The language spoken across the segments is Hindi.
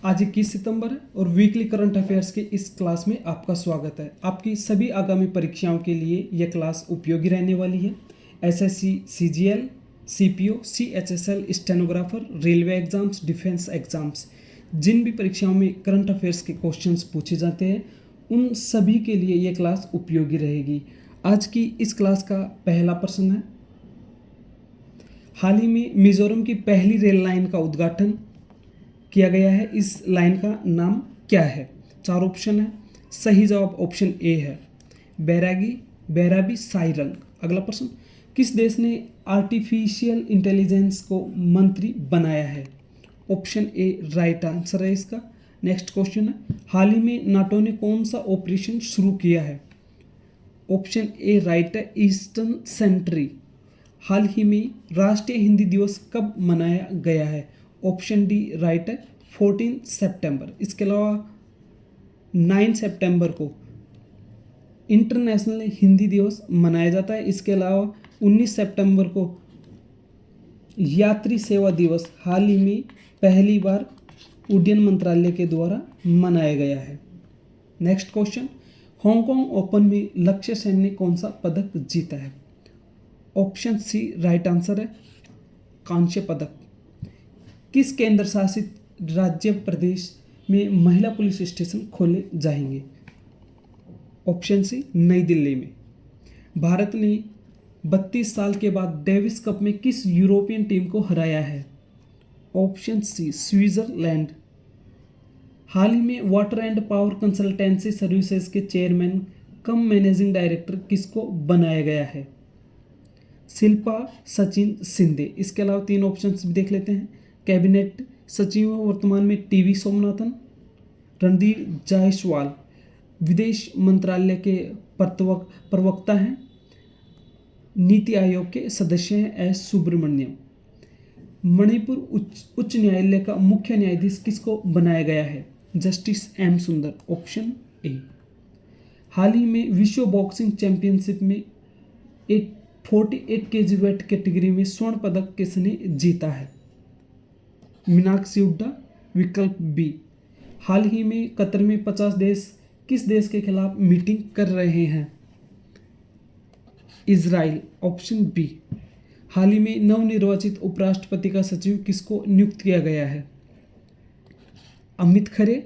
आज 21 सितंबर है और वीकली करंट अफेयर्स के इस क्लास में आपका स्वागत है। आपकी सभी आगामी परीक्षाओं के लिए यह क्लास उपयोगी रहने वाली है। SSC, CGL, CPO, CHSL, stenographer, railway exams, defence exams, जिन भी परीक्षाओं में करंट अफेयर्स के क्वेश्चंस पूछे जाते हैं उन सभी के लिए यह क्लास उपयोगी रहेगी। आज की इस क्लास का पहला प्रश्न है, हाल ही में मिजोरम की पहली रेल लाइन का उद्घाटन किया गया है। इस लाइन का नाम क्या है? चार ऑप्शन है। सही जवाब ऑप्शन ए है, बैरागी बैराबी साइरंग। अगला प्रश्न, किस देश ने आर्टिफिशियल इंटेलिजेंस को मंत्री बनाया है? ऑप्शन ए राइट आंसर है इसका। नेक्स्ट क्वेश्चन है, हाल ही में नाटो ने कौन सा ऑपरेशन शुरू किया है? ऑप्शन ए राइट है, ईस्टर्न सेंट्री। हाल ही में राष्ट्रीय हिंदी दिवस कब मनाया गया है? ऑप्शन डी राइट है, 14 सितंबर। इसके अलावा 9 सितंबर को इंटरनेशनल हिंदी दिवस मनाया जाता है। इसके अलावा 19 सितंबर को यात्री सेवा दिवस हाल ही में पहली बार उड्डयन मंत्रालय के द्वारा मनाया गया है। नेक्स्ट क्वेश्चन, हांगकांग ओपन में लक्ष्य सेन ने कौन सा पदक जीता है? ऑप्शन सी राइट आंसर है, कांस्य पदक। किस केंद्र शासित राज्य प्रदेश में महिला पुलिस स्टेशन खोले जाएंगे? ऑप्शन सी नई दिल्ली में। भारत ने 32 साल के बाद डेविस कप में किस यूरोपियन टीम को हराया है? Option C Switzerland. हाल ही में water and power consultancy services के चेयरमैन कम मैनेजिंग डायरेक्टर किसको बनाया गया है? शिल्पा सचिन शिंदे। इसके अलावा तीन ऑप्शंस भी देख लेते हैं। कैबिनेट सचिव वर्तमान में टीवी सोमनाथन। रणधीर जायसवाल विदेश मंत्रालय के प्रवक्ता हैं। नीति आयोग के सदस्य हैं एस सुब्रमण्यम। मणिपुर उच्च न्यायालय का मुख्य न्यायाधीश किसको बनाया गया है? Justice M Sundar. Option A. हाल ही में विश्व बॉक्सिंग चैंपियनशिप में 48 केजी वेट कैटेगरी में स्वर्ण पदक किसने जीता है? मीनाक्षी हुड्डा। विकल्प बी। हाल ही में कतर में 50 देश किस देश के खिलाफ मीटिंग कर रहे हैं? इजराइल। Option B. हाल ही में नवनिर्वाचित उपराष्ट्रपति का सचिव किसको नियुक्त किया गया है? अमित खरे।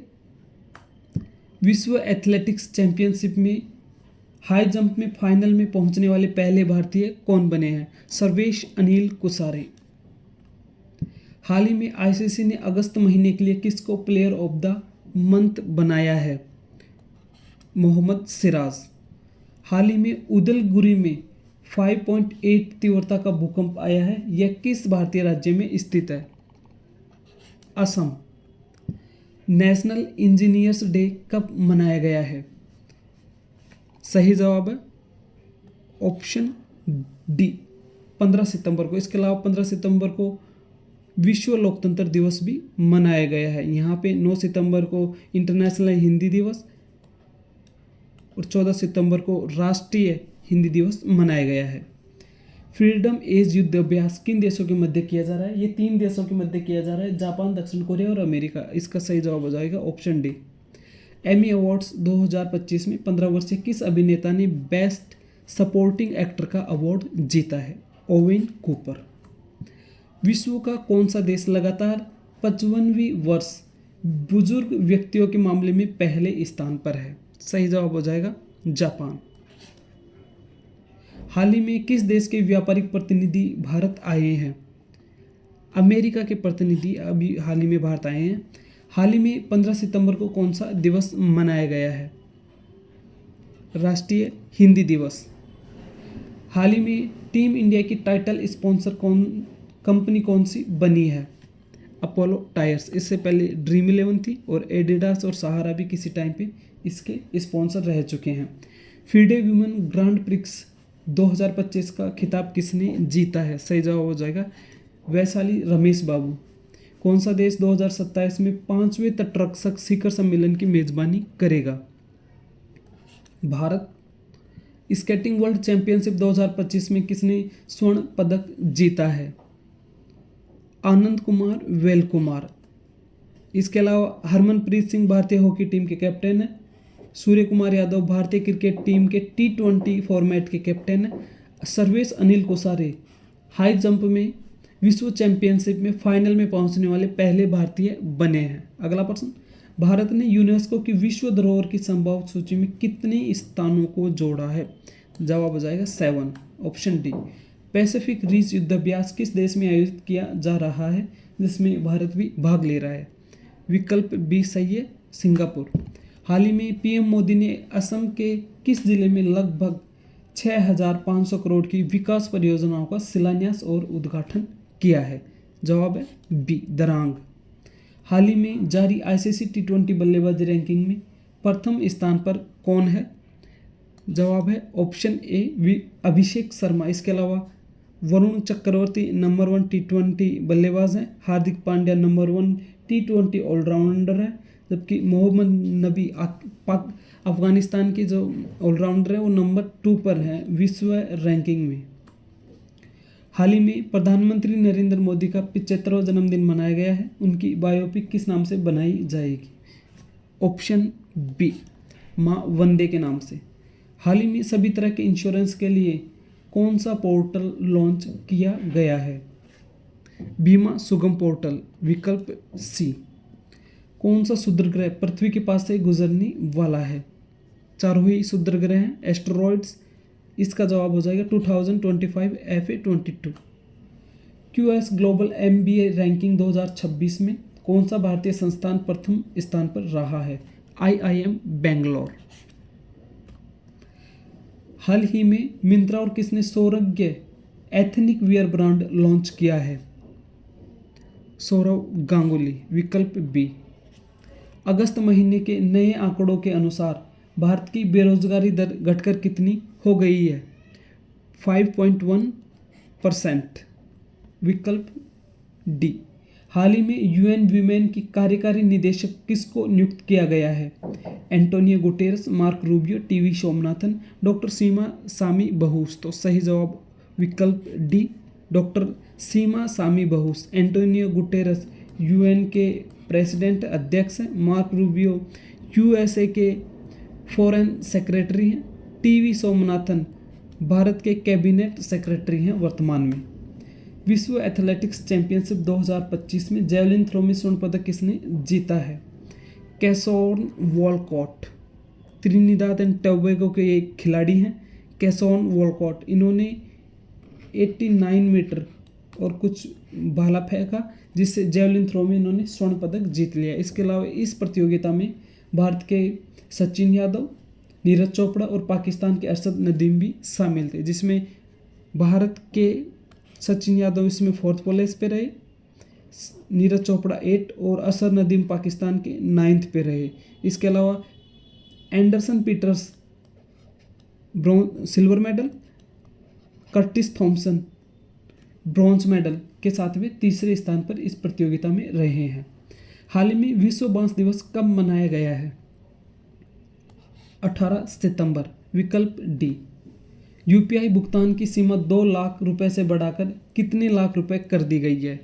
विश्व एथलेटिक्स चैंपियनशिप में हाई जंप में फाइनल में पहुंचने वाले पहले भारतीय कौन बने हैं? सर्वेश अनिल कुसारे। हाल ही में आईसीसी ने अगस्त महीने के लिए किसको प्लेयर ऑफ द मंथ बनाया है? मोहम्मद सिराज। हाल ही में उदलगुरी में 5.8 तीव्रता का भूकंप आया है। यह किस भारतीय राज्य में स्थित है? असम। नेशनल इंजीनियर्स डे कब मनाया गया है? सही जवाब है ऑप्शन डी, 15 सितंबर को। इसके अलावा 15 सितंबर को विश्व लोकतंत्र दिवस भी मनाया गया है। यहाँ पे 9 सितंबर को इंटरनेशनल हिंदी दिवस और 14 सितंबर को राष्ट्रीय हिंदी दिवस मनाया गया है। फ्रीडम एज युद्ध अभ्यास किन देशों के मध्य किया जा रहा है? ये 3 देशों के मध्य किया जा रहा है, जापान, दक्षिण कोरिया और अमेरिका। इसका सही जवाब हो जाएगा ऑप्शन डी। एमी अवार्ड्स 2025 में 15 वर्षीय किस अभिनेता ने बेस्ट सपोर्टिंग एक्टर का अवार्ड जीता है? Owen Cooper. विश्व का कौन सा देश लगातार 55वीं वर्ष बुजुर्ग व्यक्तियों के मामले में पहले स्थान पर है? सही जवाब हो जाएगा जापान। हाल ही में किस देश के व्यापारिक प्रतिनिधि भारत आए हैं? अमेरिका के प्रतिनिधि अभी हाल ही में भारत आए हैं। हाल ही में 15 सितंबर को कौन सा दिवस मनाया गया है? राष्ट्रीय हिंदी दिवस। हाल ही में टीम इंडिया की टाइटल स्पॉन्सर कंपनी कौन सी बनी है? Apollo tyres. इससे पहले ड्रीम 11 थी और एडिडास और सहारा भी किसी टाइम पे इसके स्पॉन्सर रह चुके हैं। फीडे वुमेन ग्रांड प्रिक्स 2025 का खिताब किसने जीता है? सही जवाब हो जाएगा वैशाली रमेश बाबू। कौन सा देश 2027 में 5वें तटरक्षक शिखर सम्मेलन की मेजबानी करेगा? भारत। स्केटिंग वर्ल्ड चैंपियनशिप 2025 में किसने स्वर्ण पदक जीता है? आनंद कुमार वेल कुमार। इसके अलावा हरमनप्रीत सिंह भारतीय हॉकी टीम के कैप्टन है। सूर्य कुमार यादव भारतीय क्रिकेट टीम के T20 फॉर्मेट के कैप्टन है। सर्वेश अनिल कोसारे हाई जंप में विश्व चैंपियनशिप में फाइनल में पहुंचने वाले पहले भारतीय बने हैं। अगला प्रश्न, भारत ने यूनेस्को की विश्व धरोहर की संभावित सूची में कितने स्थानों को जोड़ा है? जवाब हो जाएगा 7, ऑप्शन डी। पैसिफिक रिज युद्धाभ्यास किस देश में आयोजित किया जा रहा है जिसमें भारत भी भाग ले रहा है? विकल्प बी सही है, सिंगापुर। हाल ही में पीएम मोदी ने असम के किस जिले में लगभग 6,500 करोड़ की विकास परियोजनाओं का शिलान्यास और उद्घाटन किया है? जवाब है बी, दरांग। हाल ही में जारी आईसीसी T20 बल्लेबाजी रैंकिंग में प्रथम स्थान पर कौन है? जवाब है ऑप्शन ए, अभिषेक शर्मा। इसके अलावा वरुण चक्रवर्ती नंबर 1 T20 बल्लेबाज हैं। Hardik Pandya number 1 T20 allrounder है, जबकि मोहम्मद नबी अफगानिस्तान के जो ऑलराउंडर है वो नंबर 2 पर है विश्व रैंकिंग में। हाल ही में प्रधानमंत्री नरेंद्र मोदी का 75वां जन्मदिन मनाया गया है। उनकी बायोपिक किस नाम से बनाई जाएगी? ऑप्शन बी, माँ वंदे के नाम से। हाल ही में सभी तरह के इंश्योरेंस के लिए कौन सा पोर्टल लॉन्च किया गया है? बीमा सुगम पोर्टल। विकल्प सी। कौन सा क्षुद्रग्रह पृथ्वी के पास से गुजरने वाला है? चारों ही क्षुद्रग्रह हैं एस्टेरॉइड्स। इसका जवाब हो जाएगा 2025 FA22। QS global MBA ranking 2026 में कौन सा भारतीय संस्थान प्रथम स्थान पर रहा है? IIM बेंगलोर। हाल ही में मिंत्रा और किसने सौरज्ञ एथनिक वियर ब्रांड लॉन्च किया है? सौरव गांगुली। विकल्प बी। अगस्त महीने के नए आंकड़ों के अनुसार भारत की बेरोजगारी दर घटकर कितनी हो गई है? 5.1%। विकल्प डी। हाल ही में UN वीमेन की कार्यकारी निदेशक किसको नियुक्त किया गया है? Antonio Guterres, Mark Rubio, TV Somanathan, doctor Sima Sami Bahous. तो सही जवाब विकल्प D, doctor Sima Sami Bahous. Antonio Guterres UN के प्रेसिडेंट अध्यक्ष हैं। मार्क रूबियो USA के फॉरेन सेक्रेटरी हैं। TV सोमनाथन भारत के कैबिनेट सेक्रेटरी हैं वर्तमान में। विश्व एथलेटिक्स चैंपियनशिप 2025 में जेवलिन थ्रो में स्वर्ण पदक किसने जीता है? कैसोन वॉलकॉट। त्रिनिदाद एंड टोबैगो के एक खिलाड़ी हैं कैसोन वॉलकॉट। इन्होंने 89 मीटर और कुछ भाला फेंका, जिससे जेवलिन थ्रो में इन्होंने स्वर्ण पदक जीत लिया। इसके अलावा इस प्रतियोगिता में भारत के सचिन यादव, नीरज चोपड़ा और पाकिस्तान के अरशद नदीम भी शामिल थे, जिसमें भारत के सचिन यादव इसमें 4th प्लेस पे रहे, नीरज चोपड़ा 8 और अरशद नदीम पाकिस्तान के 9th पे रहे। इसके अलावा Anderson Peters silver medal, Curtis Thompson bronze medal के साथ वे तीसरे स्थान पर इस प्रतियोगिता में रहे हैं। हाल ही में विश्व बांस दिवस कब मनाया गया है? 18 सितंबर। विकल्प डी। UPI भुगतान की सीमा 2 लाख रुपए से बढ़ाकर कितने लाख रुपए कर दी गई है?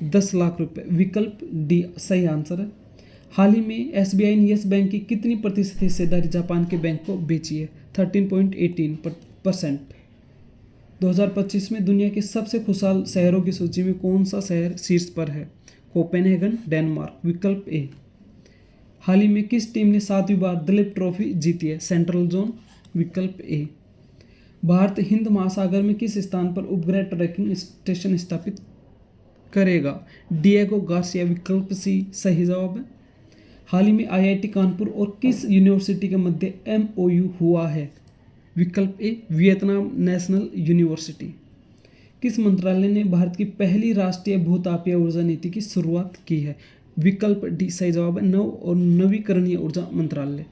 10 लाख रुपए। विकल्प डी सही आंसर है। हाल ही में SBI ने येस बैंक की कितनी प्रतिशत हिस्सेदारी जापान के बैंक को बेची है? 13.18%। 2025 में दुनिया के सबसे खुशहाल शहरों की सूची में कौन सा शहर शीर्ष पर है? Copenhagen, Denmark. विकल्प ए। हाल ही में किस टीम ने 7वीं बार दिलीप ट्रॉफी जीती है? Central zone. विकल्प ए। भारत हिंद महासागर में किस स्थान पर उपग्रह ट्रैकिंग स्टेशन स्थापित करेगा? Diego Garcia. विकल्प सी सही जवाब है। हाल ही में IIT कानपुर और किस यूनिवर्सिटी के मध्य MOU हुआ है? विकल्प ए, वियतनाम नेशनल यूनिवर्सिटी। किस मंत्रालय ने भारत की पहली राष्ट्रीय भूतापीय ऊर्जा नीति की शुरुआत की है? विकल्प डी सही जवाब है, नव और नवीकरणीय ऊर्जा मंत्रालय।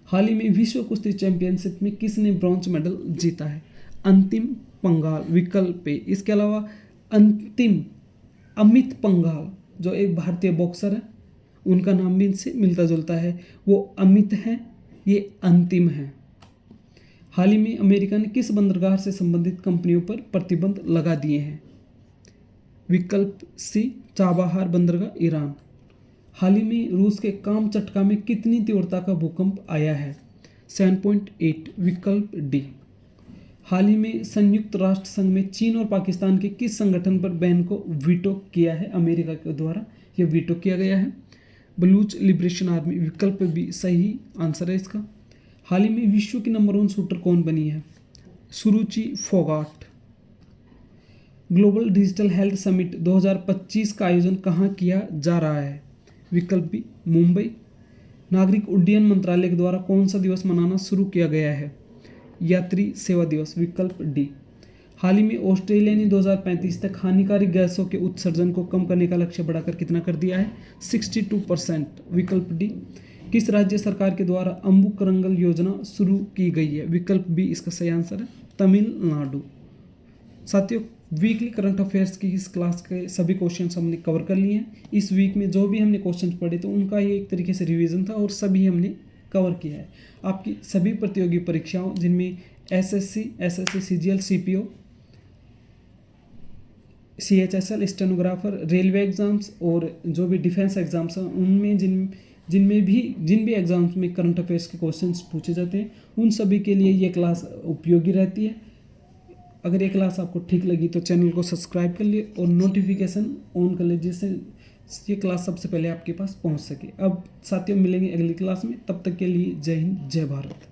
हाल ही में विश्व कुश्ती चैंपियनशिप में किसने ब्रॉन्ज मेडल जीता है? अंतिम पंघाल। विकल्प ए। इसके अलावा अंतिम अमित पंघाल जो एक भारतीय बॉक्सर है, उनका नाम भी इनसे मिलता जुलता है। वो अमित हैं, ये अंतिम है। हाल ही में अमेरिका ने किस बंदरगाह से संबंधित कंपनियों पर प्रतिबंध लगा दिए हैं? विकल्प सी, चाबाहार बंदरगाह, ईरान। हाल ही में रूस के कामचटका में कितनी तीव्रता का भूकंप आया है? 7.8, विकल्प डी। हाल ही में संयुक्त राष्ट्र संघ में चीन और पाकिस्तान के किस संगठन पर बैन को वीटो किया है? अमेरिका के द्वारा यह वीटो किया गया है। बलूच लिबरेशन आर्मी, विकल्प बी सही आंसर है इसका। हाल ही में विश्व की नंबर 1 शूटर कौन बनी है? Suruchi Phogat. Global digital health summit 2025 का आयोजन कहाँ किया जा रहा है? विकल्प बी मुंबई। नागरिक उड्डयन मंत्रालय के द्वारा कौन सा दिवस मनाना शुरू किया गया है? यात्री सेवा दिवस, विकल्प डी। हाल ही में ऑस्ट्रेलिया ने 2035 तक हानिकारक गैसों के उत्सर्जन को कम करने का लक्ष्य बढ़ाकर कितना कर दिया है? 62%, विकल्प डी। किस राज्य सरकार के द्वारा अम्बुकरंगल योजना शुरू की गई है? विकल्प बी इसका सही आंसर है, तमिलनाडु। साथियों, वीकली करंट अफेयर्स की इस क्लास के सभी क्वेश्चंस हमने कवर कर लिए हैं। इस वीक में जो भी हमने क्वेश्चंस पढ़े तो उनका ये एक तरीके से रिवीजन था और सभी हमने कवर किया है। आपकी सभी प्रतियोगी परीक्षाओं जिनमें SSC, CGL, CPO, CHSL, stenographer, railway exams और जो भी डिफेंस एग्जाम्स हैं उनमें जिन भी एग्जाम्स में करंट अफेयर्स के क्वेश्चंस पूछे जाते हैं उन सभी के लिए ये क्लास उपयोगी रहती है। अगर ये क्लास आपको ठीक लगी तो चैनल को सब्सक्राइब कर लिए और नोटिफिकेशन ऑन कर लीजिए जिससे ये क्लास सबसे पहले आपके पास पहुंच सके। अब साथियों मिलेंगे अगली क्लास में, तब तक के लिए जय हिंद, जय भारत।